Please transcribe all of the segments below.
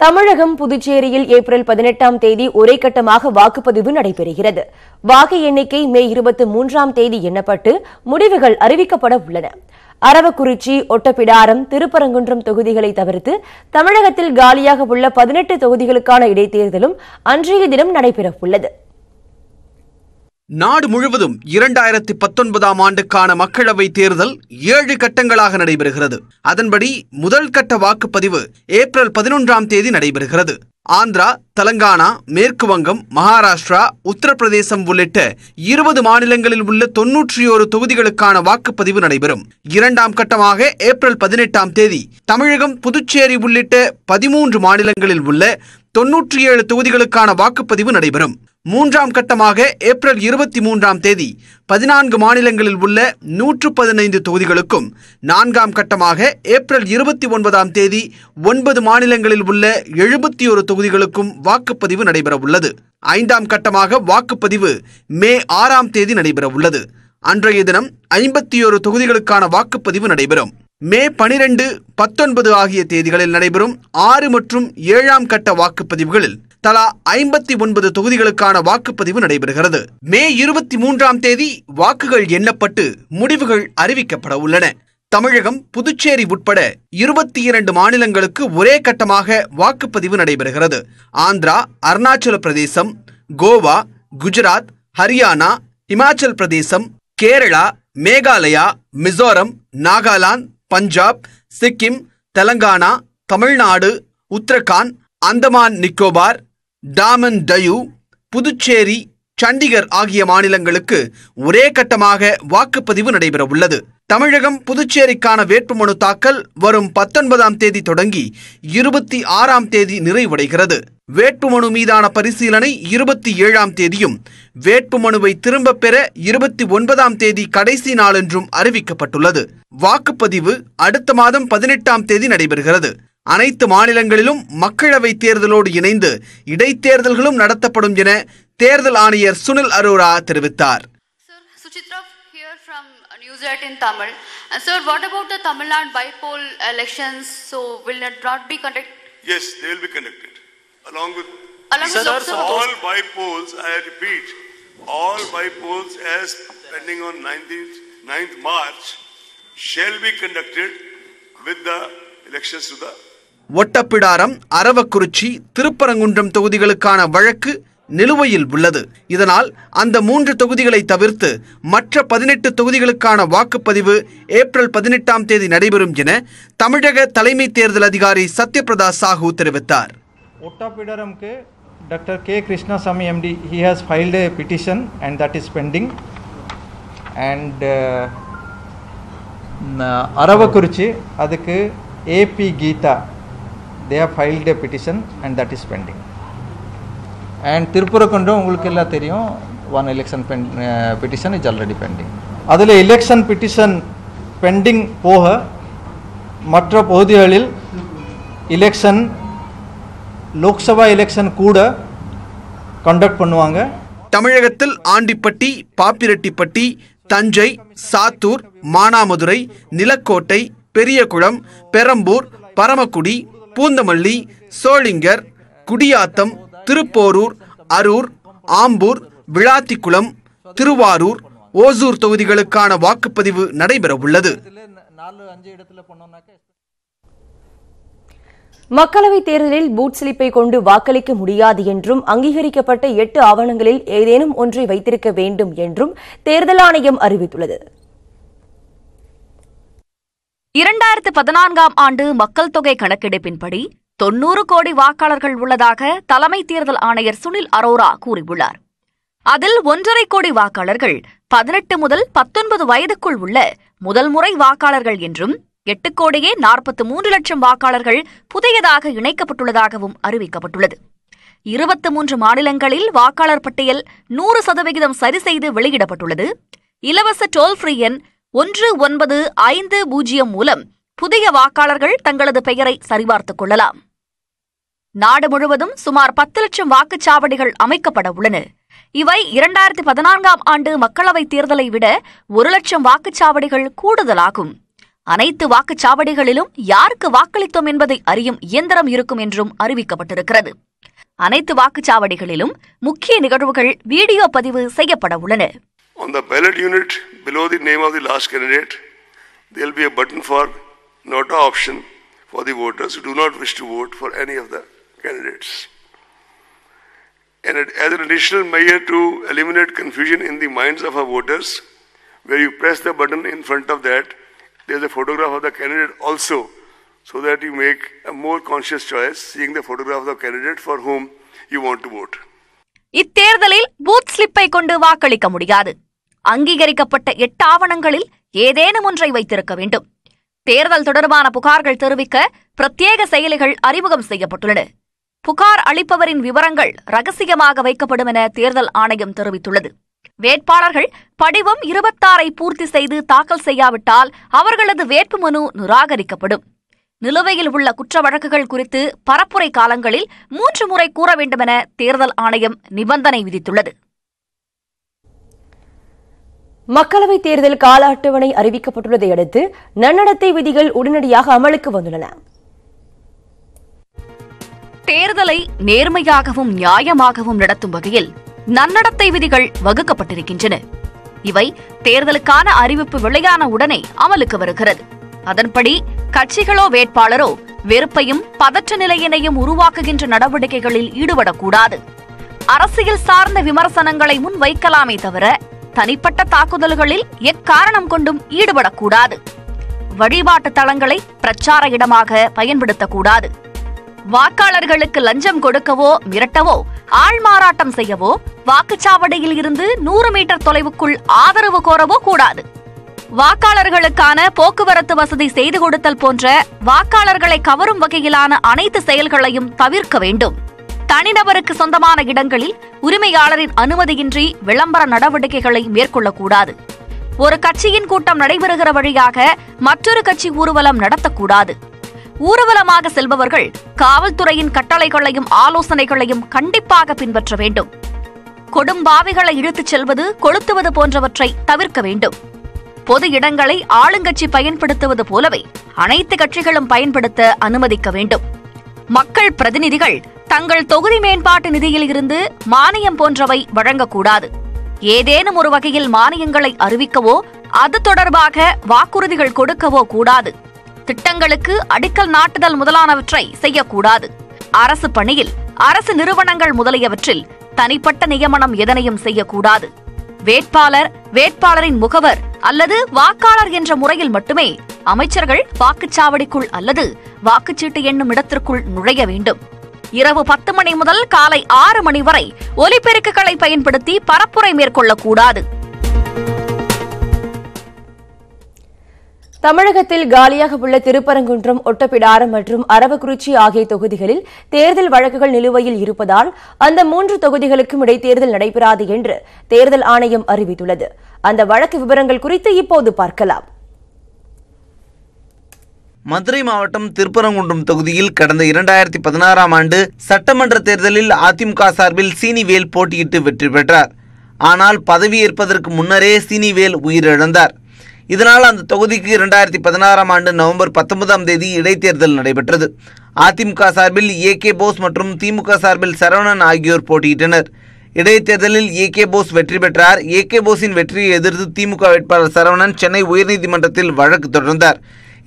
தமிழகம் புதுச்சேரியில் ஏப்ரல் 18ஆம் தேதி ஒரே கட்டமாக வாக்குப்பதிவு நடைபெறுகிறது. வாக்கு எண்ணிக்கை மே 23ஆம் தேதி எண்ணப்பட்டு முடிவுகள் அறிவிக்கப்பட உள்ளன. அரவக்குறிச்சி, ஒட்டப்பிடாரம், திருப்பரங்குன்றம் தொகுதிகளை தவிர்த்து தமிழகத்தில் காலியாக உள்ள 18 தொகுதிகளுக்கான இடைத்தேர்தலும் அன்றைய தினம் நடைபெறவுள்ளது. நாடு முழுவதும் 2019ஆம் ஆண்டுக்கான மக்களவைத் தேர்தல் 7 கட்டங்களாக நடைபெறுகிறது. அதன்படி முதல் கட்ட வாக்குப்பதிவு ஏப்ரல் 11ஆம் தேதி நடைபெறுகிறது. ஆந்திரா, தெலங்கானா, மேற்கு வங்கம், மகாராஷ்டிரா, உத்தரப்பிரதேசம் உள்ளிட்ட 20 மாநிலங்களில் உள்ள 91 தொகுதிகளுக்கான வாக்குப்பதிவு நடைபெறும். இரண்டாம் கட்டமாக ஏப்ரல் 18ஆம் தேதி தமிழகம், புதுச்சேரி உள்ளிட்ட 13 மாநிலங்களில் உள்ள 97 தொகுதிகளுக்கான வாக்குப்பதிவு நடைபெறும். மூன்றாம் கட்டமாக ஏப்ரல் 23ஆம் தேதி 14 மாநிலங்களில் உள்ள 115 தொகுதிகளுக்கும், நான்காம் கட்டமாக ஏப்ரல் 29ஆம் தேதி 9 மாநிலங்களில் உள்ள 71 தொகுதிகளுக்கும் வாக்குப்பதிவு நடைபெற உள்ளது. ஐந்தாம் கட்டமாக வாக்குப்பதிவு மே 6ஆம் தேதி நடைபெற உள்ளது. அன்றைய தினம் 51 தொகுதிகளுக்கான வாக்குப்பதிவு நடைபெறும். மே 12, 19 ஆகிய தேதிகளில் நடைபெறும் 6 மற்றும் 7ஆம் கட்ட வாக்குப்பதிவுகளில் தலா 59 தொகுதிகளுக்கான வாக்குப்பதிவு நடைபெறுகிறது. மே 23ஆம் தேதி வாக்குகள் எண்ணப்பட்டு முடிவுகள் அறிவிக்கப்பட உள்ளன. தமிழகம், புதுச்சேரி உட்பட 22 மாநிலங்களுக்கு ஒரே கட்டமாக வாக்குப்பதிவு நடைபெறுகிறது. ஆந்திரா, அருணாச்சல பிரதேசம், கோவா, குஜராத், ஹரியானா, இமாச்சல் பிரதேசம், கேரளா, மேகாலயா, மிசோரம், நாகாலாந்து, பஞ்சாப், சிக்கிம், தெலங்கானா, தமிழ்நாடு, உத்தரகாண்ட், அந்தமான் நிக்கோபார், டாமன் டையூ, புதுச்சேரி, சண்டிகர் ஆகிய மாநிலங்களுக்கு ஒரே கட்டமாக வாக்குப்பதிவு நடைபெற உள்ளது. தமிழகம், புதுச்சேரிக்கான வேட்புமனு தாக்கல் வரும் 19ஆம் தேதி தொடங்கி 26ஆம் தேதி நிறைவடைகிறது. வேட்புமனு மீதான பரிசீலனை 27ஆம் தேதியும், வேட்புமனுவை திரும்ப பெற 29ஆம் தேதி கடைசி நாள் என்றும் அறிவிக்கப்பட்டுள்ளது. வாக்குப்பதிவு அடுத்த மாதம் 18ஆம் தேதி நடைபெறுகிறது. அனைத்து மாநிலங்களிலும் மக்களவைத் தேர்தலோடு இணைந்து இடைத்தேர்தல்களும் நடத்தப்படும் என தேர்தல் ஆணையர் சுனில் அரோரா தெரிவித்தார். In Tamil. And sir, what about the Tamil Nadu by-poll elections? So will it not be conducted? Yes, they will be conducted. Along with all by-polls, I repeat, all by-polls as pending on 9th March shall be conducted with the elections to the Ottapidaram, Aravakurichi, Thiruparankundram தொகுதிகளுக்கான வழக்கு நிலுவையில் உள்ளது. இதனால் அந்த 3 தொகுதிகளை தவிர்த்து மற்ற 18 தொகுதிகளுக்கான வாக்குப்பதிவு ஏப்ரல் 18ஆம் தேதி நடைபெறும் என தமிழக தலைமை தேர்தல் அதிகாரி சத்யபிரதா சாஹூ தெரிவித்தார். ஒட்டப்பிடாரம்க்கு doctor K Krishnasamy MD he has filed a petition and that is pending, and Aravakurichi அதுக்கு AP Geeta they have filed a petition and that is pending. And Thiruparankundram உங்களுக்கு எல்லாம் தெரியும், one election petition is already pending. அதில் election petition pending போக மற்ற பகுதிகளில் election, Lok Sabha election கூட conduct பண்ணுவாங்க. தமிழகத்தில் ஆண்டிப்பட்டி, பாப்பிரெட்டிப்பட்டி, தஞ்சை, சாத்தூர், மானாமதுரை, நிலக்கோட்டை, பெரியகுளம், பெரம்பூர், பரமக்குடி, பூந்தமல்லி, சோளிங்கர், குடியாத்தம், திருப்போரூர், அரூர், ஆம்பூர், விளாத்திக்குளம், திருவாரூர், ஓசூர் தொகுதிகளுக்கான வாக்குப்பதிவு நடைபெற உள்ளது. மக்களவைத் தேர்தலில் பூத் ஸ்லிப்பை கொண்டு வாக்களிக்க முடியாது என்றும், அங்கீகரிக்கப்பட்ட 8 ஆவணங்களில் ஏதேனும் ஒன்றை வைத்திருக்க வேண்டும் என்றும் தேர்தல் ஆணையம் அறிவித்துள்ளது. 2014ஆம் ஆண்டு மக்கள் தொகை கணக்கெடுப்பின்படி 90 கோடி வாக்காளர்கள் உள்ளதாக தலைமை தேர்தல் ஆணையர் சுனில் அரோரா கூறியுள்ளார். அதில் 1.5 கோடி வாக்காளர்கள் 18 முதல் 19 வயதுக்குள் உள்ள முதல் முறை வாக்காளர்கள் என்றும், 8 கோடியே 43 லட்சம் வாக்காளர்கள் புதியதாக இணைக்கப்பட்டுள்ளதாகவும் அறிவிக்கப்பட்டுள்ளது. 23 மாநிலங்களில் வாக்காளர் பட்டியல் 100% சரி செய்து வெளியிடப்பட்டுள்ளது. இலவச டோல் ஃப்ரீ எண் 1950 மூலம் புதிய வாக்காளர்கள் தங்களது பெயரை சரிபார்த்துக் கொள்ளலாம். நாடு முழுவதும் சுமார் 10 லட்சம் வாக்குச்சாவடிகள் அமைக்கப்பட உள்ளன. இவை 2014ஆம் ஆண்டு மக்களவைத் தேர்தலை விட 1 லட்சம் வாக்குச்சாவடிகள் கூடுதலாகும். அனைத்து வாக்குச்சாவடிகளிலும் யாருக்கு வாக்களித்தோம் என்பதை அறியும் இயந்திரம் இருக்கும் என்றும் அறிவிக்கப்பட்டிருக்கிறது. அனைத்து வாக்குச்சாவடிகளிலும் முக்கிய நிகழ்வுகள் வீடியோ பதிவு செய்யப்பட உள்ளன. On the ballot unit below the name of the last candidate, there will be a button for nota option for the voters who do not wish to vote for any of the candidates. And as an additional measure to eliminate confusion in the minds of our voters, where you press the button in front of that, there is a photograph of the candidate also, so that you make a more conscious choice, seeing the photograph of the candidate for whom you want to vote. இத்தேர்தலில் booth ஸ்லிப்பை கொண்டு வாக்களிக்க முடியாது. அங்கீகரிக்கப்பட்ட 8 ஆவணங்களில் ஏதேனும் ஒன்றை வைத்திருக்க வேண்டும். தேர்தல் தொடர்பான புகார்கள் தெரிவிக்க பிரத்யேக செயலிகள் அறிமுகம் செய்யப்பட்டுள்ளன. புகார் அளிப்பவரின் விவரங்கள் ரகசியமாக வைக்கப்படும் என தேர்தல் ஆணையம் தெரிவித்துள்ளது. வேட்பாளர்கள் படிவம் 26 பூர்த்தி செய்து தாக்கல் செய்யாவிட்டால் அவர்களது வேட்புமனு நிராகரிக்கப்படும். நிலுவையில் உள்ள குற்ற வழக்குகள் குறித்து பரப்புரை காலங்களில் 3 முறை கூற வேண்டுமென தேர்தல் ஆணையம் நிபந்தனை விதித்துள்ளது. மக்களவைத் தேர்தல் கால அட்டவணை அறிவிக்கப்பட்டுள்ளதை அடுத்து நன்னடத்தை விதிகள் உடனடியாக அமலுக்கு வந்துள்ளன. தேர்தலை நேர்மையாகவும் நியாயமாகவும் நடத்தும் வகையில் நன்னடத்தை விதிகள் வகுக்கப்பட்டிருக்கின்றன. இவை தேர்தலுக்கான அறிவிப்பு வெளியான உடனே அமலுக்கு வருகிறது. அதன்படி கட்சிகளோ வேட்பாளரோ வெறுப்பையும் பதற்ற நிலையினையும் உருவாக்குகின்ற நடவடிக்கைகளில் ஈடுபடக்கூடாது. அரசியல் சார்ந்த விமர்சனங்களை முன்வைக்கலாமே தவிர தனிப்பட்ட தாக்குதல்களில் எக்காரணம் கொண்டும் ஈடுபடக்கூடாது. வழிபாட்டு தளங்களை பிரச்சார இடமாக பயன்படுத்தக்கூடாது. வாக்காளர்களுக்கு லஞ்சம் கொடுக்கவோ மிரட்டவோ ஆள்மாறாட்டம் செய்யவோ வாக்குச்சாவடியில் இருந்து 100 மீட்டர் தொலைவுக்குள் ஆதரவு கோரவோ கூடாது. வாக்காளர்களுக்கான போக்குவரத்து வசதி செய்து கொடுத்தல் போன்ற வாக்காளர்களை கவரும் வகையிலான அனைத்து செயல்களையும் தவிர்க்க வேண்டும். தனிநபருக்கு சொந்தமான இடங்களில் உரிமையாளரின் அனுமதியின்றி விளம்பர நடவடிக்கைகளை மேற்கொள்ளக்கூடாது. ஒரு கட்சியின் கூட்டம் நடைபெறுகிற வழியாக மற்றொரு கட்சி ஊர்வலம் நடத்தக்கூடாது. ஊர்வலமாக செல்பவர்கள் காவல்துறையின் கட்டளைகளையும் ஆலோசனைகளையும் கண்டிப்பாக பின்பற்ற வேண்டும். கொடும்பாவிகளை இழுத்துச் செல்வது, கொளுத்துவது போன்றவற்றை தவிர்க்க வேண்டும். பொது இடங்களை ஆளுங்கட்சி பயன்படுத்துவது போலவே அனைத்து கட்சிகளும் பயன்படுத்த அனுமதிக்க வேண்டும். மக்கள் பிரதிநிதிகள் தங்கள் தொகுதி மேம்பாட்டு நிதியில் இருந்து மானியம் போன்றவை வழங்கக்கூடாது. ஏதேனும் ஒரு வகையில் மானியங்களை அறிவிக்கவோ அது தொடர்பாக வாக்குறுதிகள் கொடுக்கவோ கூடாது. திட்டங்களுக்கு அடிக்கல் நாட்டுதல் முதலானவற்றை செய்யக்கூடாது. அரசு பணியில், அரசு நிறுவனங்கள் முதலியவற்றில் தனிப்பட்ட நியமனம் எதனையும் செய்யக்கூடாது. வேட்பாளர், வேட்பாளரின் முகவர் அல்லது வாக்காளர் என்ற முறையில் மட்டுமே அமைச்சர்கள் வாக்குச்சாவடிக்குள் அல்லது வாக்குச்சீட்டு எண்ணும் இடத்திற்குள் நுழைய வேண்டும். இரவு 10 மணி முதல் காலை 6 மணி வரை ஒலிபெருக்குகளை பயன்படுத்தி பரப்புரை மேற்கொள்ளக்கூடாது. தமிழகத்தில் காலியாக உள்ள திருப்பரங்குன்றம், ஒட்டப்பிடாரம் மற்றும் அரவக்குறிச்சி ஆகிய தொகுதிகளில் தேர்தல் வழக்குகள் நிலுவையில் இருப்பதால் அந்த 3 தொகுதிகளுக்கும் இடைத்தேர்தல் நடைபெறாது என்று தேர்தல் ஆணையம் அறிவித்துள்ளது. அந்த வழக்கு விவரங்கள் குறித்து இப்போது பார்க்கலாம். மதுரை மாவட்டம் திருப்பரங்குன்றம் தொகுதியில் கடந்த 2016ஆம் ஆண்டு சட்டமன்ற தேர்தலில் அதிமுக சார்பில் சீனிவேல் போட்டியிட்டு வெற்றி பெற்றார். ஆனால் பதவியேற்பதற்கு முன்னரே சீனிவேல் உயிரிழந்தார். இதனால் அந்த தொகுதிக்கு 2016ஆம் ஆண்டு நவம்பர் 19ஆம் தேதி இடைத்தேர்தல் நடைபெற்றது. அதிமுக சார்பில் ஏ.கே. போஸ் மற்றும் திமுக சார்பில் சரவணன் ஆகியோர் போட்டியிட்டனர். இடைத்தேர்தலில் ஏ.கே. போஸ் வெற்றி பெற்றார். ஏ.கே. போஸின் வெற்றியை எதிர்த்து திமுக வேட்பாளர் சரவணன் சென்னை உயர்நீதிமன்றத்தில் வழக்கு தொடர்ந்தார்.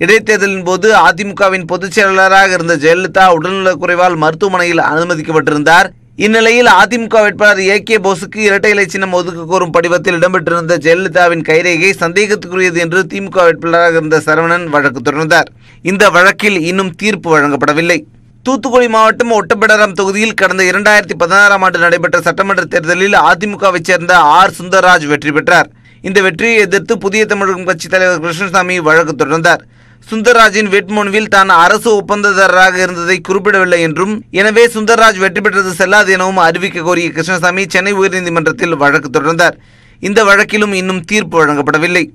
இடைத்தேர்தலின் போது அதிமுகவின் பொதுச் செயலாளராக இருந்த ஜெயலலிதா உடல்நலக்குறைவால் மருத்துவமனையில் அனுமதிக்கப்பட்டிருந்தார். இந்நிலையில் அதிமுக வேட்பாளர் ஏ.கே. போஸுக்கு இரட்டை இலை சின்னம் ஒதுக்க கோரும் படிவத்தில் இடம்பெற்றிருந்த ஜெயலலிதாவின் கைரேகை சந்தேகத்துக்குரியது என்று திமுக வேட்பாளராக இருந்த சரவணன் வழக்கு தொடர்ந்தார். இந்த வழக்கில் இன்னும் தீர்ப்பு வழங்கப்படவில்லை. தூத்துக்குடி மாவட்டம் ஒட்டப்பிடாரம் தொகுதியில் கடந்த 2016ஆம் ஆண்டு நடைபெற்ற சட்டமன்ற தேர்தலில் அதிமுகவைச் சேர்ந்த ஆர். சுந்தர்ராஜ் வெற்றி பெற்றார். இந்த வெற்றியை எதிர்த்து புதிய தமிழகம் கட்சித் தலைவர் கிருஷ்ணசாமி வழக்கு தொடர்ந்தார். சுந்தர்ராஜின் வேட்புமனுவில் தான் அரசு ஒப்பந்ததாரராக இருந்ததை குறிப்பிடவில்லை என்றும், எனவே சுந்தர்ராஜ் வெற்றி பெற்றது செல்லாது எனவும் அறிவிக்க கோரிய கிருஷ்ணசாமி சென்னை உயர்நீதிமன்றத்தில் வழக்கு தொடர்ந்தார். இந்த வழக்கிலும் இன்னும் தீர்ப்பு வழங்கப்படவில்லை.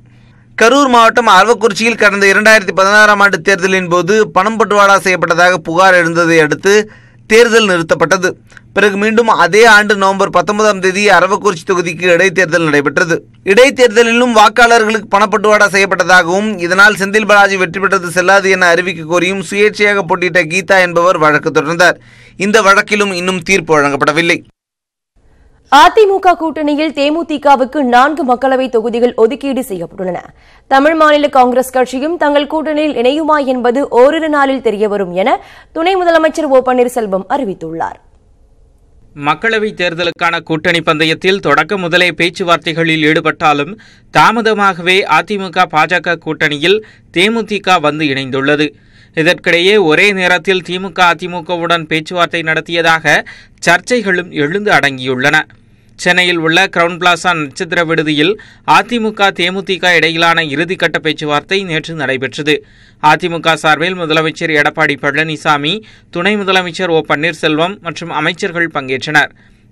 கரூர் மாவட்டம் அரவக்குறிச்சியில் கடந்த 2016ஆம் ஆண்டு தேர்தலின் போது பணம் பட்டுவாடா செய்யப்பட்டதாக புகார் எழுந்ததை அடுத்து தேர்தல் நிறுத்தப்பட்டது. பிறகு மீண்டும் அதே ஆண்டு நவம்பர் 19ஆம் தேதி அரவக்குறிச்சி தொகுதிக்கு இடைத்தேர்தல் நடைபெற்றது. இடைத்தேர்தலிலும் வாக்காளர்களுக்கு பணப்பட்டுவாடா செய்யப்பட்டதாகவும் இதனால் செந்தில் பாலாஜி வெற்றி பெற்றது செல்லாது என அறிவிக்க கோரியும் சுயேட்சையாக போட்டியிட்ட கீதா என்பவர் வழக்கு தொடர்ந்தார். இந்த வழக்கிலும் இன்னும் தீர்ப்பு வழங்கப்படவில்லை. அதிமுக கூட்டணியில் தேமுதிகவுக்கு 4 மக்களவை தொகுதிகள் ஒதுக்கீடு செய்யப்பட்டுள்ளன. தமிழ் மாநில காங்கிரஸ் கட்சியும் தங்கள் கூட்டணியில் இணையுமா என்பது ஓரிரு நாளில் தெரியவரும் என துணை முதலமைச்சர் ஓ பன்னீர்செல்வம் அறிவித்துள்ளார். மக்களவைத் தேர்தலுக்கான கூட்டணி பந்தயத்தில் தொடக்க முதலே பேச்சுவார்த்தைகளில் ஈடுபட்டாலும் தாமதமாகவே அதிமுக பாஜக கூட்டணியில் தேமுதிக வந்து இணைந்துள்ளது. இதற்கிடையே ஒரே நேரத்தில் திமுக அதிமுகவுடன் பேச்சுவார்த்தை நடத்தியதாக சர்ச்சைகளும் எழுந்து அடங்கியுள்ளன. சென்னையில் உள்ள கிரவுன் பிளாசா நட்சத்திர விடுதியில் அதிமுக தேமுதிக இடையிலான இறுதிக்கட்ட பேச்சுவார்த்தை நேற்று நடைபெற்றது. அதிமுக சார்பில் முதலமைச்சர் எடப்பாடி பழனிசாமி, துணை முதலமைச்சர் ஓ பன்னீர்செல்வம் மற்றும் அமைச்சர்கள் பங்கேற்றனர்.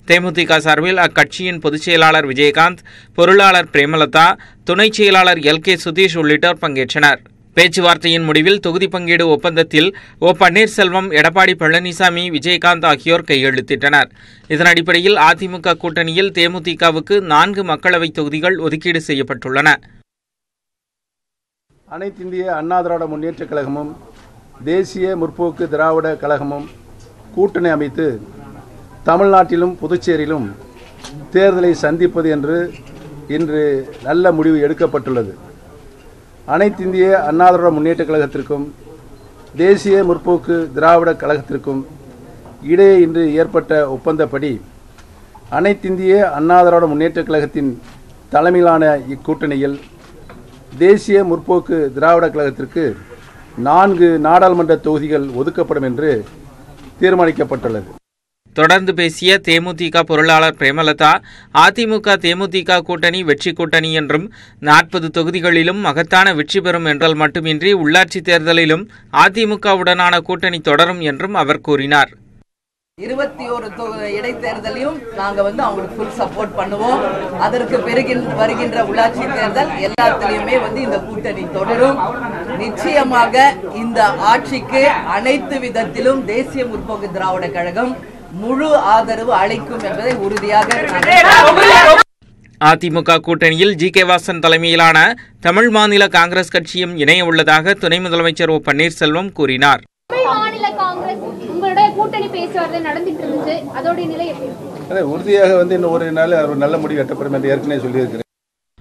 தேமுதிக சார்பில் அக்கட்சியின் பொதுச் செயலாளர் விஜயகாந்த், பொருளாளர் பிரேமலதா, துணை செயலாளர் எல்.கே. சுதீஷ் உள்ளிட்டோர் பங்கேற்றனர். பேச்சுவார்த்தையின் முடிவில் தொகுதி பங்கீடு ஒப்பந்தத்தில் ஓ பன்னீர்செல்வம், எடப்பாடி பழனிசாமி, விஜயகாந்த் ஆகியோர் கையெழுத்திட்டனர். இதன் அடிப்படையில் அதிமுக கூட்டணியில் தேமுதிகவுக்கு 4 மக்களவைத் தொகுதிகள் ஒதுக்கீடு செய்யப்பட்டுள்ளன. அனைத்திந்திய அண்ணா திராவிட முன்னேற்றக் கழகமும் தேசிய முற்போக்கு திராவிட கழகமும் கூட்டணி அமைத்து தமிழ்நாட்டிலும் புதுச்சேரியிலும் தேர்தலை சந்திப்பது என்று இன்று நல்ல முடிவு எடுக்கப்பட்டுள்ளது. அனைத்திந்திய அண்ணா திராவிட முன்னேற்றக் கழகத்திற்கும் தேசிய முற்போக்கு திராவிட கழகத்திற்கும் இடையே இன்று ஏற்பட்ட ஒப்பந்தப்படி அனைத்திந்திய அண்ணா திராவிட முன்னேற்றக் கழகத்தின் தலைமையிலான இக்கூட்டணியில் தேசிய முற்போக்கு திராவிட கழகத்திற்கு 4 நாடாளுமன்ற தொகுதிகள் ஒதுக்கப்படும் என்று தீர்மானிக்கப்பட்டுள்ளது. தொடர்ந்து பேசிய தேமுதிக பொருளாளர் பிரேமலதா, அதிமுக தேமுதிக கூட்டணி வெற்றி கூட்டணி என்றும் 40 தொகுதிகளிலும் மகத்தான வெற்றி பெறும் என்றால் மட்டுமின்றி உள்ளாட்சி தேர்தலிலும் அதிமுகவுடனான கூட்டணி தொடரும் என்றும் அவர் கூறினார். 21 இடைத்தேர்தலையும் நாங்க அவங்களுக்கு ஃபுல் சப்போர்ட் பண்ணுவோம். அதற்கு பிறகு வருகின்ற உள்ளாட்சி தேர்தல் எல்லாத்திலையுமே இந்த கூட்டணி தொடரும். நிச்சயமாக இந்த ஆட்சிக்கு அனைத்து விதத்திலும் தேசிய முற்போக்கு திராவிட கழகம் முழு ஆதரவு அளிக்கும் என்பதை உறுதியாக. அதிமுக கூட்டணியில் ஜி.கே. வாசன் தலைமையிலான தமிழ் மாநில காங்கிரஸ் கட்சியும் இணைய உள்ளதாக துணை முதலமைச்சர் ஓ பன்னீர்செல்வம் கூறினார். உறுதியாக இன்னும் ஒரு நாள் நல்ல முடிவு எட்டப்படும் என்று ஏற்கனவே சொல்லியிருக்கிறேன்.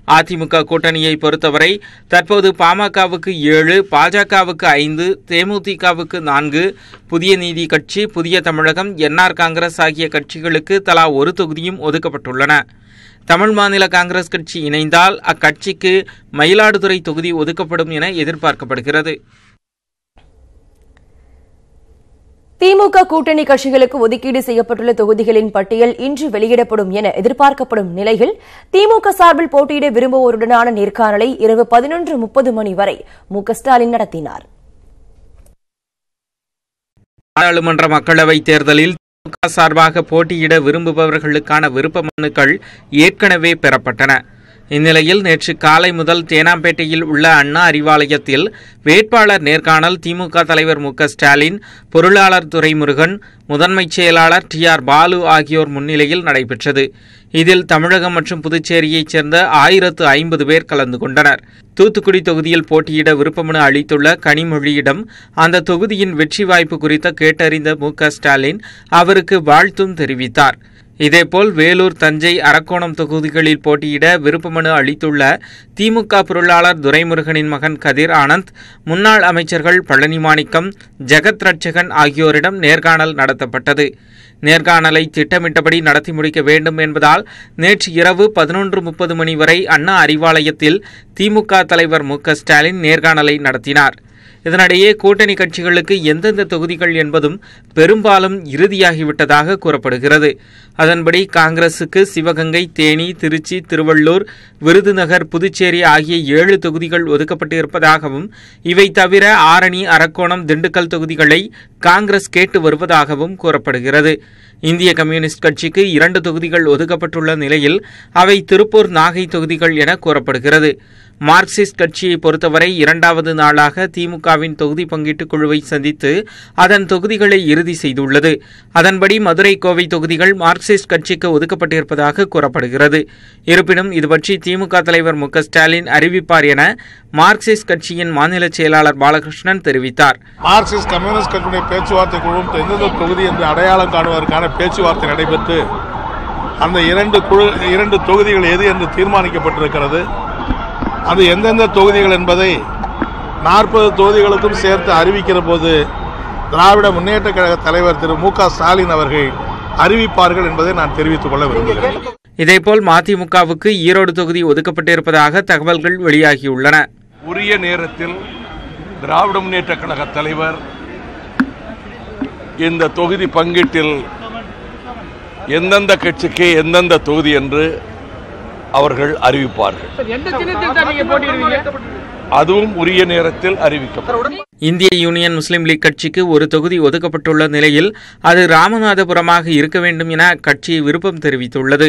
அதிமுக கூட்டணியை பொறுத்தவரை தற்போது பாமகவுக்கு 7, பாஜகவுக்கு 5, தேமுதிகவுக்கு 4, புதிய நீதி கட்சி, புதிய தமிழகம், என்ஆர் காங்கிரஸ் ஆகிய கட்சிகளுக்கு தலா 1 தொகுதியும் ஒதுக்கப்பட்டுள்ளன. தமிழ் மாநில காங்கிரஸ் கட்சி இணைந்தால் அக்கட்சிக்கு மயிலாடுதுறை தொகுதி ஒதுக்கப்படும் என எதிர்பார்க்கப்படுகிறது. திமுக கூட்டணி கட்சிகளுக்கு ஒதுக்கீடு செய்யப்பட்டுள்ள தொகுதிகளின் பட்டியல் இன்று வெளியிடப்படும் என எதிர்பார்க்கப்படும் நிலையில் திமுக சார்பில் போட்டியிட விரும்புவோருடனான நேர்காணலை இரவு 11:30 மணி வரை மு.க. ஸ்டாலின் நடத்தினார். நாடாளுமன்ற மக்களவைத் தேர்தலில் திமுக சார்பாக போட்டியிட விரும்புபவர்களுக்கான விருப்ப மனுக்கள் ஏற்கனவே பெறப்பட்டன. இந்நிலையில் நேற்று காலை முதல் தேனாம்பேட்டையில் உள்ள அண்ணா அறிவாலயத்தில் வேட்பாளர் நேர்காணல் திமுக தலைவர் மு.க. ஸ்டாலின், பொருளாளர் துரைமுருகன், முதன்மைச் செயலாளர் டி.ஆர். பாலு ஆகியோர் முன்னிலையில் நடைபெற்றது. இதில் தமிழகம் மற்றும் புதுச்சேரியைச் சேர்ந்த 1050 பேர் கலந்து கொண்டனர். தூத்துக்குடி தொகுதியில் போட்டியிட விருப்பமனு அளித்துள்ள கனிமொழியிடம் அந்த தொகுதியின் வெற்றி வாய்ப்பு குறித்து கேட்டறிந்த மு.க. ஸ்டாலின் அவருக்கு வாழ்த்தும் தெரிவித்தார். இதேபோல் வேலூர், தஞ்சை, அரக்கோணம் தொகுதிகளில் போட்டியிட விருப்பமனு அளித்துள்ள திமுக பொருளாளர் துரைமுருகனின் மகன் கதிர் ஆனந்த், முன்னாள் அமைச்சர்கள் பழனிமாணிக்கம், ஜெகத் ரட்சகன் ஆகியோரிடம் நேர்காணல் நடத்தப்பட்டது. நேர்காணலை திட்டமிட்டபடி நடத்தி முடிக்க வேண்டும் என்பதால் நேற்று இரவு 11:30 மணி வரை அண்ணா அறிவாலயத்தில் திமுக தலைவர் மு.க. ஸ்டாலின் நேர்காணலை நடத்தினார். இதனிடையே கூட்டணி கட்சிகளுக்கு எந்தெந்த தொகுதிகள் என்பதும் பெரும்பாலும் இறுதியாகிவிட்டதாக கூறப்படுகிறது. அதன்படி காங்கிரசுக்கு சிவகங்கை, தேனி, திருச்சி, திருவள்ளூர், விருதுநகர், புதுச்சேரி ஆகிய 7 தொகுதிகள் ஒதுக்கப்பட்டு இருப்பதாகவும் இவை தவிர ஆரணி, அரக்கோணம், திண்டுக்கல் தொகுதிகளை காங்கிரஸ் கேட்டு வருவதாகவும் கூறப்படுகிறது. இந்திய கம்யூனிஸ்ட் கட்சிக்கு 2 தொகுதிகள் ஒதுக்கப்பட்டுள்ள நிலையில் அவை திருப்பூர், நாகை தொகுதிகள் என கூறப்படுகிறது. மார்க்சிஸ்ட் கட்சியை பொறுத்தவரை இரண்டாவது நாளாக திமுகவின் தொகுதி பங்கீட்டுக் குழுவை சந்தித்து அதன் தொகுதிகளை இறுதி செய்துள்ளது. அதன்படி மதுரை, கோவை தொகுதிகள் மார்க்சிஸ்ட் கட்சிக்கு ஒதுக்கப்பட்டிருப்பதாக கூறப்படுகிறது. இருப்பினும் இதுபற்றி திமுக தலைவர் மு க ஸ்டாலின் அறிவிப்பார் என மார்க்சிஸ்ட் கட்சியின் மாநில செயலாளர் பாலகிருஷ்ணன் தெரிவித்தார். மார்க்சிஸ்ட் கம்யூனிஸ்ட் கட்சியுடைய பேச்சுவார்த்தை குழுவும் எந்தெந்த தொகுதி என்று அடையாளம் காணுவதற்கான பேச்சுவார்த்தை நடைபெற்று அந்த இரண்டு தொகுதிகள் எது என்று தீர்மானிக்கப்பட்டிருக்கிறது. அது எந்தெந்த தொகுதிகள் என்பதை 40 தொகுதிகளுக்கும் சேர்த்து அறிவிக்கிற போது திராவிட முன்னேற்ற கழக தலைவர் திரு மு க ஸ்டாலின் அவர்கள் அறிவிப்பார்கள் என்பதை நான் தெரிவித்துக் கொள்ள விரும்புகிறேன். இதேபோல் மதிமுகவுக்கு ஈரோடு தொகுதி ஒதுக்கப்பட்டிருப்பதாக தகவல்கள் வெளியாகியுள்ளன. உரிய நேரத்தில் திராவிட முன்னேற்ற கழக தலைவர் இந்த தொகுதி பங்கீட்டில் எந்தெந்த கட்சிக்கு எந்தெந்த தொகுதி என்று அவர்கள் அறிவிப்பார்கள். அதுவும் உரிய நேரத்தில் அறிவிக்கப்படும். இந்திய யூனியன் முஸ்லீம் லீக் கட்சிக்கு ஒரு தொகுதி ஒதுக்கப்பட்டுள்ள நிலையில் அது ராமநாதபுரமாக இருக்க வேண்டும் என அக்கட்சி விருப்பம் தெரிவித்துள்ளது.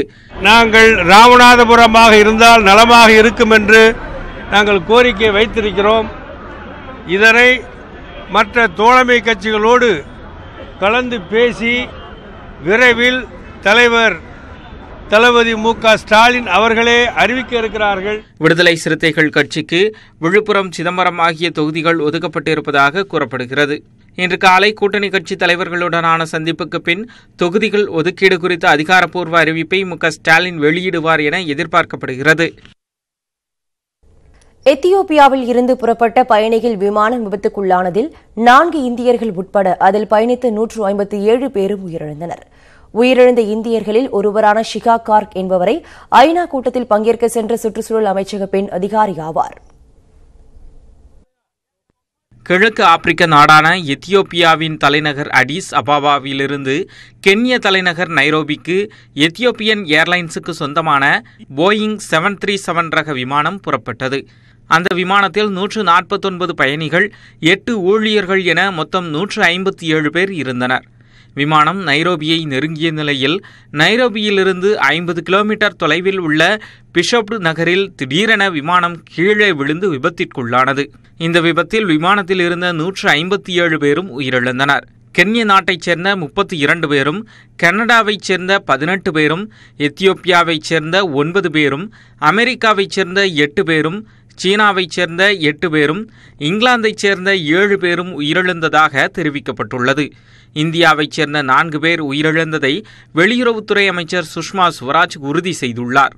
நாங்கள் ராமநாதபுரமாக இருந்தால் நலமாக இருக்கும் என்று நாங்கள் கோரிக்கை வைத்திருக்கிறோம். இதனை மற்ற தோழமை கட்சிகளோடு கலந்து பேசி விரைவில் தலைவர் தளபதி மு க ஸ்டாலின் அவர்களே அறிவிக்க இருக்கிறார்கள். விடுதலை சிறுத்தைகள் கட்சிக்கு விழுப்புரம், சிதம்பரம் ஆகிய தொகுதிகள் ஒதுக்கப்பட்டிருப்பதாக கூறப்படுகிறது. இன்று காலை கூட்டணி கட்சி தலைவர்களுடனான சந்திப்புக்கு பின் தொகுதிகள் ஒதுக்கீடு குறித்த அதிகாரப்பூர்வ அறிவிப்பை மு க ஸ்டாலின் வெளியிடுவார் என எதிர்பார்க்கப்படுகிறது. எத்தியோப்பியாவில் இருந்து புறப்பட்ட பயணிகள் விமானம் விபத்துக்குள்ளானதில் 4 இந்தியர்கள் உட்பட அதில் பயணித்த 157 பேரும் உயிரிழந்தனர். உயிரிழந்த இந்தியர்களில் ஒருவரான ஷிகா கார்க் என்பவரை ஐநா கூட்டத்தில் பங்கேற்க சென்ற சுற்றுச்சூழல் அமைச்சக பெண் அதிகாரி ஆவார். கிழக்கு ஆப்பிரிக்க நாடான எத்தியோப்பியாவின் தலைநகர் அடிஸ் அபாபாவிலிருந்து கென்ய தலைநகர் நைரோபிக்கு எத்தியோப்பியன் ஏர்லைன்ஸுக்கு சொந்தமான போயிங் 737 ரக விமானம் புறப்பட்டது. அந்த விமானத்தில் 149 பயணிகள், 8 ஊழியர்கள் என மொத்தம் 157 பேர் இருந்தனர். விமானம் நைரோபியை நெருங்கிய நிலையில் நைரோபியிலிருந்து 50 கிலோமீட்டர் தொலைவில் உள்ள பிஷப்டு நகரில் திடீரென விமானம் கீழே விழுந்து விபத்திற்குள்ளானது. இந்த விபத்தில் விமானத்தில் இருந்த 157 பேரும் உயிரிழந்தனர். கென்ய நாட்டைச் சேர்ந்த 32 பேரும், கனடாவைச் சேர்ந்த 18 பேரும், எத்தியோப்பியாவைச் சேர்ந்த 9 பேரும், அமெரிக்காவைச் சேர்ந்த 8 பேரும், சீனாவைச் சேர்ந்த 8 பேரும், இங்கிலாந்தைச் சேர்ந்த 7 பேரும் உயிரிழந்ததாக தெரிவிக்கப்பட்டுள்ளது. இந்தியாவைச் சேர்ந்த 4 பேர் உயிரிழந்ததை வெளியுறவுத்துறை அமைச்சர் சுஷ்மா ஸ்வராஜ் உறுதி செய்துள்ளார்.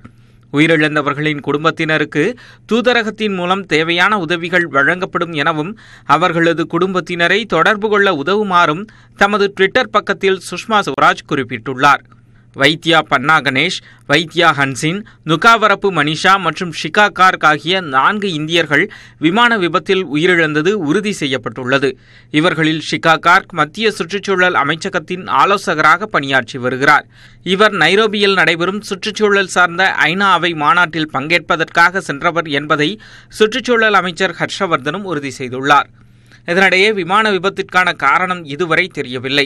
உயிரிழந்தவர்களின் குடும்பத்தினருக்கு தூதரகத்தின் மூலம் தேவையான உதவிகள் வழங்கப்படும் எனவும் அவர்களது குடும்பத்தினரை தொடர்பு கொள்ள உதவுமாறும் தமது ட்விட்டர் பக்கத்தில் சுஷ்மா ஸ்வராஜ் குறிப்பிட்டுள்ளார். வைத்யா பன்னா கணேஷ், வைத்யா ஹன்சின், நுகாவரப்பு மனிஷா மற்றும் ஷிகா கார்க் ஆகிய 4 இந்தியர்கள் விமான விபத்தில் உயிரிழந்தது உறுதி செய்யப்பட்டுள்ளது. இவர்களில் ஷிகா கார்க் மத்திய சுற்றுச்சூழல் அமைச்சகத்தின் ஆலோசகராக பணியாற்றி வருகிறார். இவர் நைரோபியில் நடைபெறும் சுற்றுச்சூழல் சார்ந்த ஐநா அவை மாநாட்டில் பங்கேற்பதற்காக சென்றவர் என்பதை சுற்றுச்சூழல் அமைச்சர் ஹர்ஷவர்தனும் உறுதி செய்துள்ளார். இதனிடையே விமான விபத்திற்கான காரணம் இதுவரை தெரியவில்லை.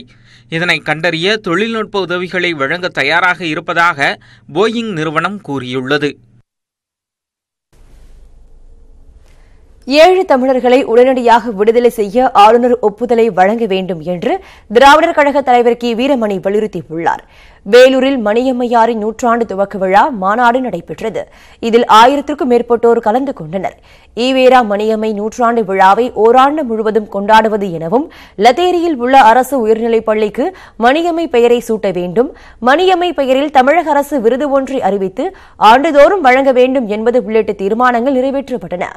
இதனை கண்டறிய தொழில்நுட்ப உதவிகளை வழங்க தயாராக இருப்பதாக போயிங் நிறுவனம் கூறியுள்ளது. 7 தமிழர்களை உடனடியாக விடுதலை செய்ய ஆளுநர் ஒப்புதலை வழங்க வேண்டும் என்று திராவிடர் கழக தலைவர் கி வீரமணி வலியுறுத்தியுள்ளார். வேலூரில் மணியம்மையாரின் 100ஆண்டு துவக்க விழா மாநாடு நடைபெற்றது. இதில் 1000க்கும் மேற்பட்டோர் கலந்து கொண்டனர். ஈவேரா மணியம்மை 100ஆண்டு விழாவை ஓராண்டு முழுவதும் கொண்டாடுவது எனவும், லத்தேரியில் உள்ள அரசு உயர்நிலைப் பள்ளிக்கு மணியம்மை பெயரை சூட்ட வேண்டும், மணியம்மை பெயரில் தமிழக அரசு விருது ஒன்றை அறிவித்து ஆண்டுதோறும் வழங்க வேண்டும் என்பது உள்ளிட்ட தீர்மானங்கள் நிறைவேற்றப்பட்டன.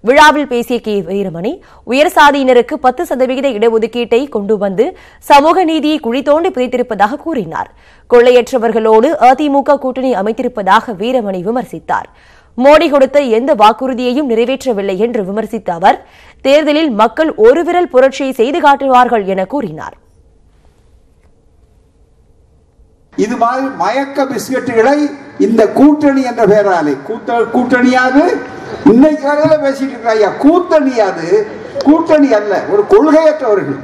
விழாவில் பேசிய கே வீரமணி, உயர் சாதியினருக்கு 10% இடஒதுக்கீட்டை கொண்டு வந்து சமூக நீதியை குழி தோண்டி புதைத்திருப்பதாக கூறினார். கொள்ளையற்றவர்களோடு அதிமுக கூட்டணி அமைத்திருப்பதாக வீரமணி விமர்சித்தார். மோடி கொடுத்த எந்த வாக்குறுதியையும் நிறைவேற்றவில்லை என்று விமர்சித்த அவர், தேர்தலில் மக்கள் ஒரு விரல் புரட்சியை செய்து காட்டுவார்கள் என கூறினார். இது மாதிரி மயக்க பிஸ்கட்டுகளை இந்த கூட்டணி என்ற பெயராலே கூட்டணியாது இன்னைக்கு பேசிட்டு இருக்க கூட்டணியாது, கூட்டணி அல்ல, ஒரு கொள்கையற்றவர்கள்.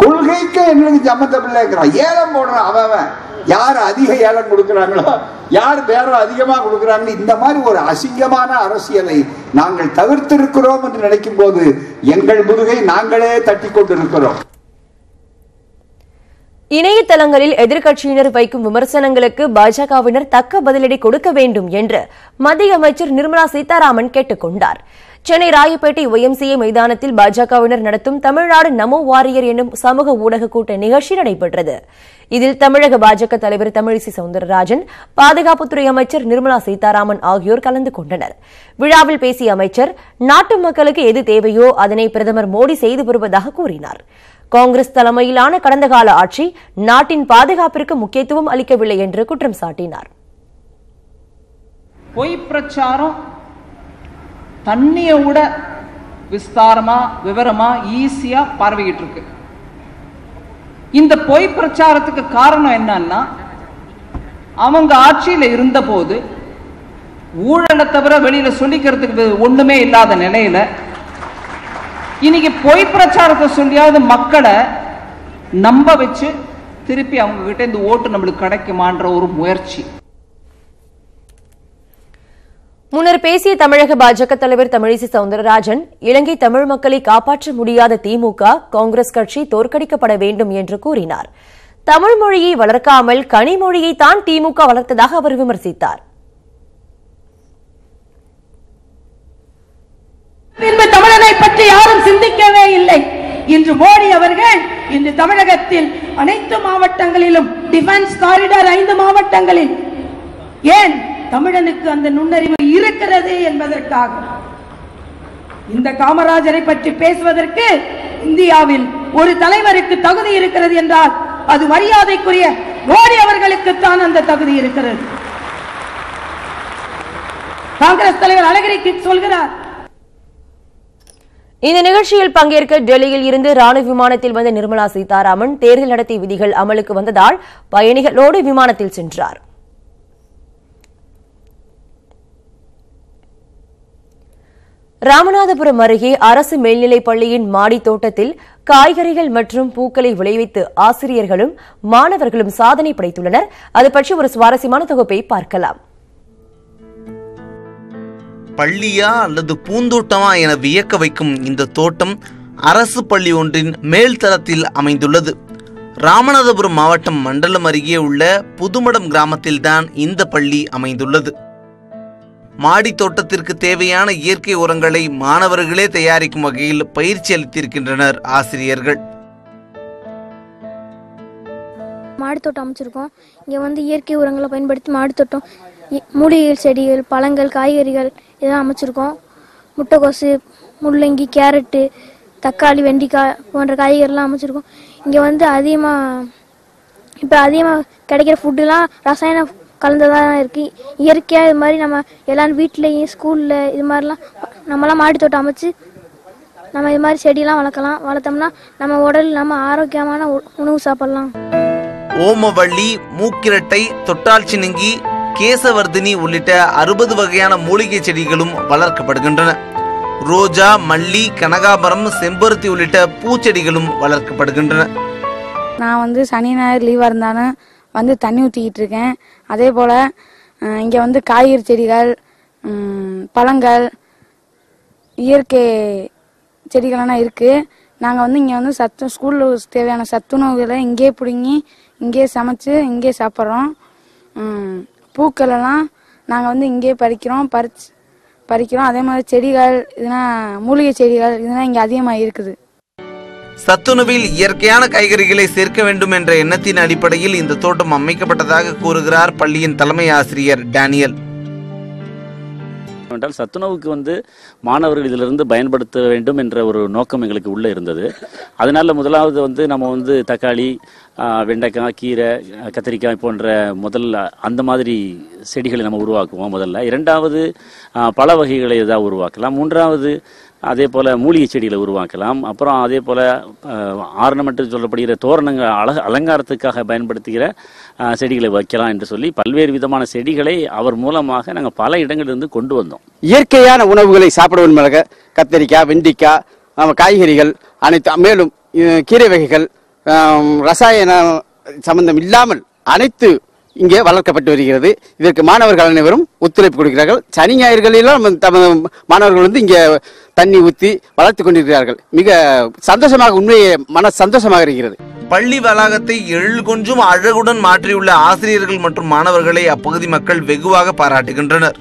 கொள்கைக்கு எங்களுக்கு சம்மந்தம் இல்லைங்கிறான். ஏலம் போடுறான் அவன். யார் அதிக ஏலம் கொடுக்கிறாங்களோ, யார் பேரம் அதிகமாக கொடுக்கிறாங்களோ, இந்த மாதிரி ஒரு அசிங்கமான அரசியலை நாங்கள் தவிர்த்திருக்கிறோம் என்று நினைக்கும் போது எங்கள் முதுகை நாங்களே தட்டி கொண்டிருக்கிறோம். இணையதளங்களில் எதிர்க்கட்சியினர் வைக்கும் விமர்சனங்களுக்கு பாஜகவினர் தக்க பதிலடி கொடுக்க வேண்டும் என்று மத்திய அமைச்சர் நிர்மலா சீதாராமன் கேட்டுக் கொண்டார். சென்னை ராயப்பேட்டை YMCA மைதானத்தில் பாஜகவினர் நடத்தும் தமிழ்நாடு நமோ வாரியர் என்னும் சமூக ஊடக கூட்ட நிகழ்ச்சி நடைபெற்றது. இதில் தமிழக பாஜக தலைவர் தமிழிசை சவுந்தரராஜன், பாதுகாப்புத்துறை அமைச்சர் நிர்மலா சீதாராமன் ஆகியோர் கலந்து கொண்டனர். விழாவில் பேசிய அமைச்சர், நாட்டு மக்களுக்கு எது தேவையோ அதனை பிரதமர் மோடி செய்து வருவதாக கூறினார். காங்கிரஸ் தலைமையிலான கடந்த கால ஆட்சி நாட்டின் பாதுகாப்பிற்கு முக்கியத்துவம் அளிக்கவில்லை என்று குற்றம் சாட்டினார். பொய் பிரச்சாரம் தண்ணிய விட விஸ்தாரமா விவரமா ஈஸியா பார்வையிட்டு இருக்கு. இந்த பொய் பிரச்சாரத்துக்கு காரணம் என்னன்னா, அவங்க ஆட்சியில இருந்த போது ஊழலை தவிர வெளியில சொல்லிக்கிறதுக்கு ஒண்ணுமே இல்லாத நிலையில இன்னைக்கு பொய் பிரச்சாரத்தை சொல்லியாவது மக்களை நம்ப வச்சு திருப்பி அவங்க கிட்ட இந்த ஓட்டு நம்மளுக்கு கிடைக்குமான்ற ஒரு முயற்சி. முன்னர் பேசிய தமிழக பாஜக தலைவர் தமிழிசை சவுந்தரராஜன், இலங்கை தமிழ் மக்களை காப்பாற்ற முடியாத திமுக, காங்கிரஸ் கட்சி தோற்கடிக்கப்பட வேண்டும் என்று கூறினார். தமிழ் மொழியை வளர்க்காமல் கனிமொழியை தான் திமுக வளர்த்ததாக அவர் விமர்சித்தார். தமிழனை பற்றி யாரும் சிந்திக்கவே இல்லை. இன்று மோடி அவர்கள் இன்று தமிழகத்தில் அனைத்து மாவட்டங்களிலும் டிஃபென்ஸ் காரிடார் 5 மாவட்டங்களில் ஏன் தமிழனுக்கு அந்த நுண்ணறிவு இருக்கிறது என்பதற்காக இந்த காமராஜரை பற்றி பேசுவதற்கு இந்தியாவில் ஒரு தலைவருக்கு தகுதி இருக்கிறது என்றால் அது மரியாதைக்குரிய மோடி அவர்களுக்குத்தான் அந்த தகுதி இருக்கிறது. காங்கிரஸ் தலைவர் அழகிரி சொல்கிறார். இந்த நிகழ்ச்சியில் பங்கேற்க டெல்லியில் இருந்து ராணுவ விமானத்தில் வந்த நிர்மலா சீதாராமன் தேர்தல் நடத்தை விதிகள் அமலுக்கு வந்ததால் பயணிகளோடு விமானத்தில் சென்றார். ராமநாதபுரம் அருகே அரசு மேல்நிலைப் பள்ளியின் மாடி தோட்டத்தில் காய்கறிகள் மற்றும் பூக்களை விளைவித்து ஆசிரியர்களும் மாணவர்களும் சாதனை படைத்துள்ளனர். அது பற்றி ஒரு சுவாரஸ்யமான தொகுப்பை பார்க்கலாம். பள்ளியா அல்லது பூந்தோட்டமா என வியக்க வைக்கும் இந்த தோட்டம் அரசு பள்ளி ஒன்றின் மேல்தளத்தில் அமைந்துள்ளது. ராமநாதபுரம் மாவட்டம் மண்டலம் அருகே உள்ள புதுமடம் கிராமத்தில்தான் இந்த பள்ளி அமைந்துள்ளது. மாடி தோட்டத்திற்கு தேவையான இயற்கை உரங்களை மாணவர்களே தயாரிக்கும் வகையில் பயிற்சி அளித்திருக்கின்றனர் ஆசிரியர்கள். மாடித்தோட்டம் அமைச்சிருக்கோம். இங்கே வந்து இயற்கை உரங்களை பயன்படுத்தி மாடித்தோட்டம் மூலிகை செடிகள், பழங்கள், காய்கறிகள் இதெல்லாம் அமைச்சிருக்கோம். முட்டைக்கோசு, முள்ளங்கி, கேரட்டு, தக்காளி, வெண்டிக்காய் போன்ற காய்கறிலாம் அமைச்சிருக்கோம். இங்கே வந்து அதிகமாக கிடைக்கிற ஃபுட்டுலாம் ரசாயன கலந்ததாக தான் இருக்குது. இயற்கையாக இது மாதிரி நம்ம எல்லாரும் வீட்லேயும் ஸ்கூலில் இது மாதிரிலாம் நம்மளாம் மாடித்தோட்டம் அமைச்சு நம்ம இது மாதிரி செடியெல்லாம் வளர்த்தோம்னா நம்ம உடல் நம்ம ஆரோக்கியமான உணவு சாப்பிடலாம். ஓமவள்ளி, மூக்கிரட்டை, தொட்டால்சினுங்கி, கேசவர்தினி உள்ளிட்ட 60 வகையான மூலிகை செடிகளும் வளர்க்கப்படுகின்றன. ரோஜா, மல்லி, கனகாபரம், செம்பருத்தி உள்ளிட்ட பூச்செடிகளும் வளர்க்கப்படுகின்றன. நான் வந்து சனி ஞாயிறு லீவாக இருந்தாலும் வந்து தண்ணி ஊற்றிக்கிட்டு இருக்கேன். அதே போல் இங்கே வந்து காய்கறி செடிகள், பழங்கள், இயற்கை செடிகளெல்லாம் இருக்குது. நாங்கள் வந்து இங்கே வந்து ஸ்கூலில் தேவையான சத்துணவுகளை இங்கே பிடுங்கி இங்கே சமைச்சு இங்கே சாப்பிட்றோம். பூக்களெல்லாம் நாங்கள் வந்து இங்கே பறிக்கிறோம். அதே மாதிரி செடிகள், இதெல்லாம் மூலிகை செடிகள் இதெல்லாம் இங்கே அதிகமாக இருக்குது. சத்துணவில் இயற்கையான காய்கறிகளை சேர்க்க வேண்டும் என்ற எண்ணத்தின் அடிப்படையில் இந்த தோட்டம் அமைக்கப்பட்டதாக கூறுகிறார் பள்ளியின் தலைமை ஆசிரியர் டேனியல். சத்துணவுக்கு வந்து மாணவர்கள் இதிலிருந்து பயன்படுத்த வேண்டும் என்ற ஒரு நோக்கம் எங்களுக்கு உள்ளே இருந்தது. அதனால முதலாவது வந்து நம்ம வந்து தக்காளி, வெண்டைக்காய், கீரை, கத்திரிக்காய் போன்ற அந்த மாதிரி செடிகளை நம்ம உருவாக்குவோம் முதல்ல. இரண்டாவது பழ வகைகளை ஏதாவது உருவாக்கலாம். மூன்றாவது அதே போல் மூலிகை செடிகளை உருவாக்கலாம். அப்புறம் அதே போல் ஆர்னமெண்ட் சொல்லப்படுகிற தோரணங்கள் அலங்காரத்துக்காக பயன்படுத்துகிற செடிகளை வைக்கலாம் என்று சொல்லி பல்வேறு விதமான செடிகளை அவர் மூலமாக நாங்கள் பல இடங்களிலிருந்து கொண்டு வந்தோம். இயற்கையான உணவுகளை சாப்பிடுவதன் கத்திரிக்காய், வெண்டிக்காய், காய்கறிகள் அனைத்து, மேலும் கீரை வகைகள் ரசாயன சம்பந்தம் இல்லாமல் அனைத்து இங்கே வளர்க்கப்பட்டு வருகிறது. இதற்கு மாணவர்கள் அனைவரும் ஒத்துழைப்பு கொடுக்கிறார்கள். சனி ஞாயிறுகளிலும் தமது மாணவர்கள் இங்கே தண்ணி ஊற்றி வளர்த்து கொண்டிருக்கிறார்கள். மிக சந்தோஷமாக, உண்மையே மன சந்தோஷமாக இருக்கிறது. பள்ளி வளாகத்தை எழில் கொஞ்சும் அழகுடன் மாற்றியுள்ள ஆசிரியர்கள் மற்றும் மாணவர்களை அப்பகுதி மக்கள் வெகுவாக பாராட்டுகின்றனர்.